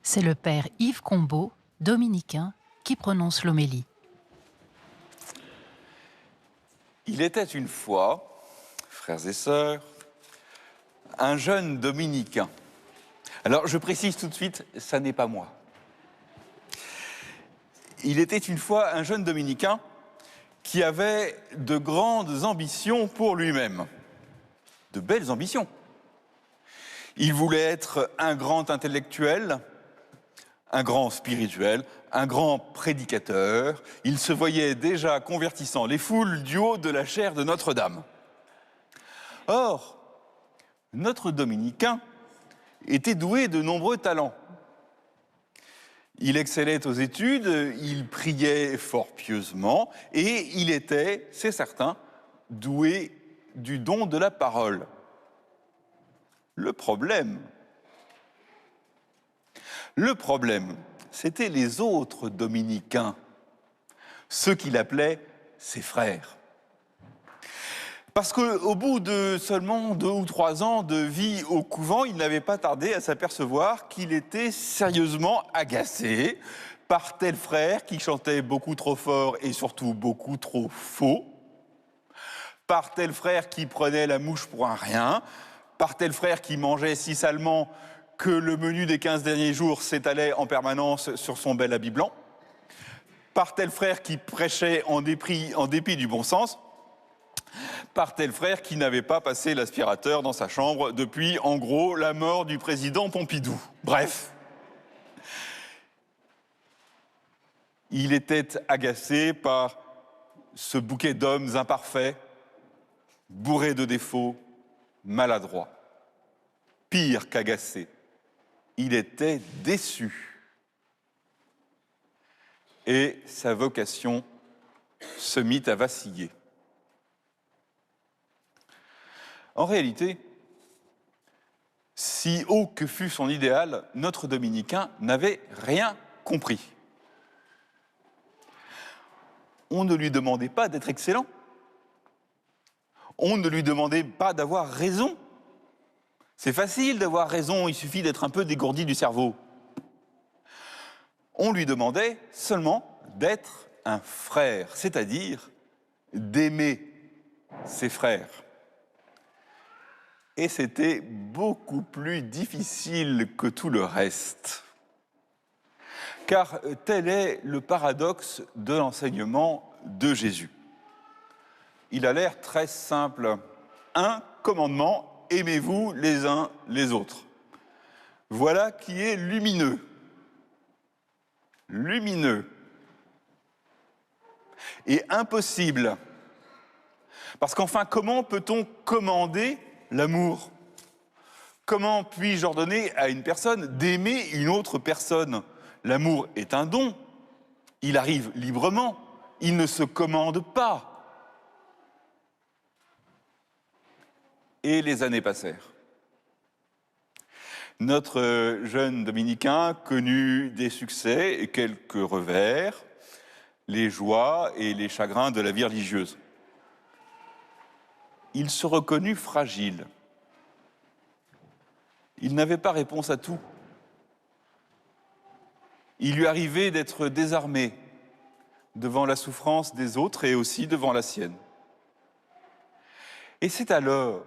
C'est le père Yves Combeau, dominicain, qui prononce l'homélie. Il était une fois, frères et sœurs, un jeune dominicain. Alors, je précise tout de suite, ça n'est pas moi. Il était une fois un jeune dominicain qui avait de grandes ambitions pour lui-même. De belles ambitions. Il voulait être un grand intellectuel, un grand spirituel, un grand prédicateur. Il se voyait déjà convertissant les foules du haut de la chaire de Notre-Dame. Or, notre dominicain était doué de nombreux talents. Il excellait aux études, il priait fort pieusement et il était, c'est certain, doué du don de la parole. Le problème, c'était les autres dominicains, ceux qu'il appelait ses frères. Parce qu'au bout de seulement 2 ou 3 ans de vie au couvent, il n'avait pas tardé à s'apercevoir qu'il était sérieusement agacé par tel frère qui chantait beaucoup trop fort et surtout beaucoup trop faux, par tel frère qui prenait la mouche pour un rien, par tel frère qui mangeait si salement que le menu des 15 derniers jours s'étalait en permanence sur son bel habit blanc, par tel frère qui prêchait en dépit du bon sens, par tel frère qui n'avait pas passé l'aspirateur dans sa chambre depuis, en gros, la mort du président Pompidou. Bref, il était agacé par ce bouquet d'hommes imparfaits, bourrés de défauts, maladroits. Pire qu'agacé, il était déçu. Et sa vocation se mit à vaciller. En réalité, si haut que fût son idéal, notre dominicain n'avait rien compris. On ne lui demandait pas d'être excellent. On ne lui demandait pas d'avoir raison. C'est facile d'avoir raison, il suffit d'être un peu dégourdi du cerveau. On lui demandait seulement d'être un frère, c'est-à-dire d'aimer ses frères. Et c'était beaucoup plus difficile que tout le reste. Car tel est le paradoxe de l'enseignement de Jésus. Il a l'air très simple. Un commandement, aimez-vous les uns les autres. Voilà qui est lumineux. Lumineux. Et impossible. Parce qu'enfin, comment peut-on commander l'amour? Comment puis-je ordonner à une personne d'aimer une autre personne? L'amour est un don. Il arrive librement. Il ne se commande pas. Et les années passèrent. Notre jeune dominicain connut des succès et quelques revers, les joies et les chagrins de la vie religieuse. Il se reconnut fragile. Il n'avait pas réponse à tout. Il lui arrivait d'être désarmé devant la souffrance des autres et aussi devant la sienne. Et c'est alors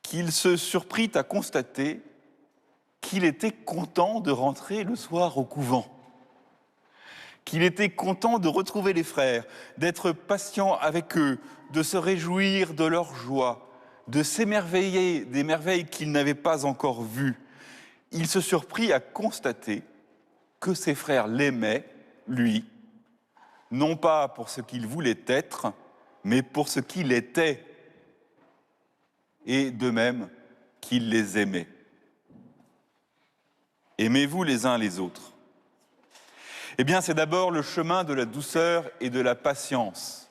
qu'il se surprit à constater qu'il était content de rentrer le soir au couvent, qu'il était content de retrouver les frères, d'être patient avec eux, de se réjouir de leur joie, de s'émerveiller des merveilles qu'il n'avait pas encore vues. Il se surprit à constater que ses frères l'aimaient, lui, non pas pour ce qu'il voulait être, mais pour ce qu'il était, et de même qu'il les aimait. Aimez-vous les uns les autres. Eh bien, c'est d'abord le chemin de la douceur et de la patience,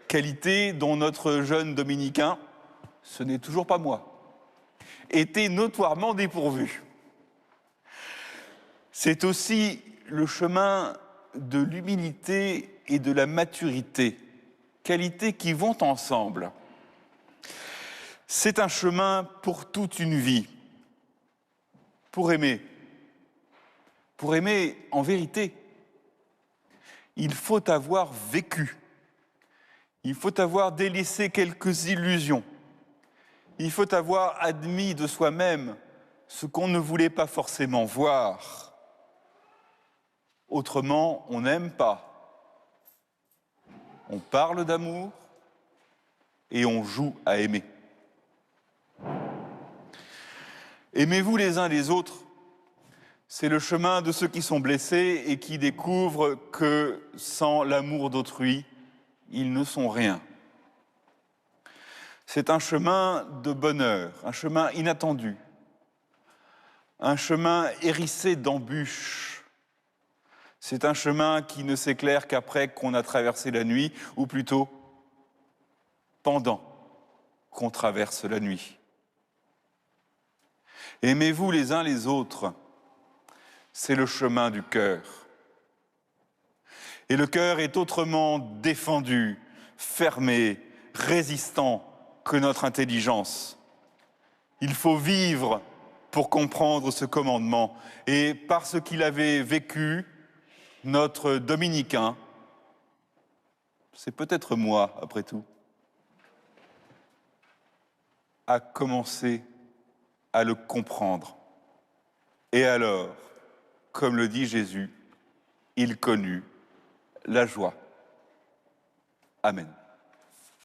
qualité dont notre jeune dominicain, ce n'est toujours pas moi, était notoirement dépourvu. C'est aussi le chemin de l'humilité et de la maturité, qualités qui vont ensemble. C'est un chemin pour toute une vie, pour aimer Pour aimer en vérité, il faut avoir vécu. Il faut avoir délaissé quelques illusions. Il faut avoir admis de soi-même ce qu'on ne voulait pas forcément voir. Autrement, on n'aime pas. On parle d'amour et on joue à aimer. Aimez-vous les uns les autres. C'est le chemin de ceux qui sont blessés et qui découvrent que sans l'amour d'autrui, ils ne sont rien. C'est un chemin de bonheur, un chemin inattendu, un chemin hérissé d'embûches. C'est un chemin qui ne s'éclaire qu'après qu'on a traversé la nuit, ou plutôt pendant qu'on traverse la nuit. Aimez-vous les uns les autres. C'est le chemin du cœur. Et le cœur est autrement défendu, fermé, résistant que notre intelligence. Il faut vivre pour comprendre ce commandement. Et parce qu'il avait vécu, notre dominicain, c'est peut-être moi après tout, a commencé à le comprendre. Et alors, comme le dit Jésus, il connut la joie. Amen.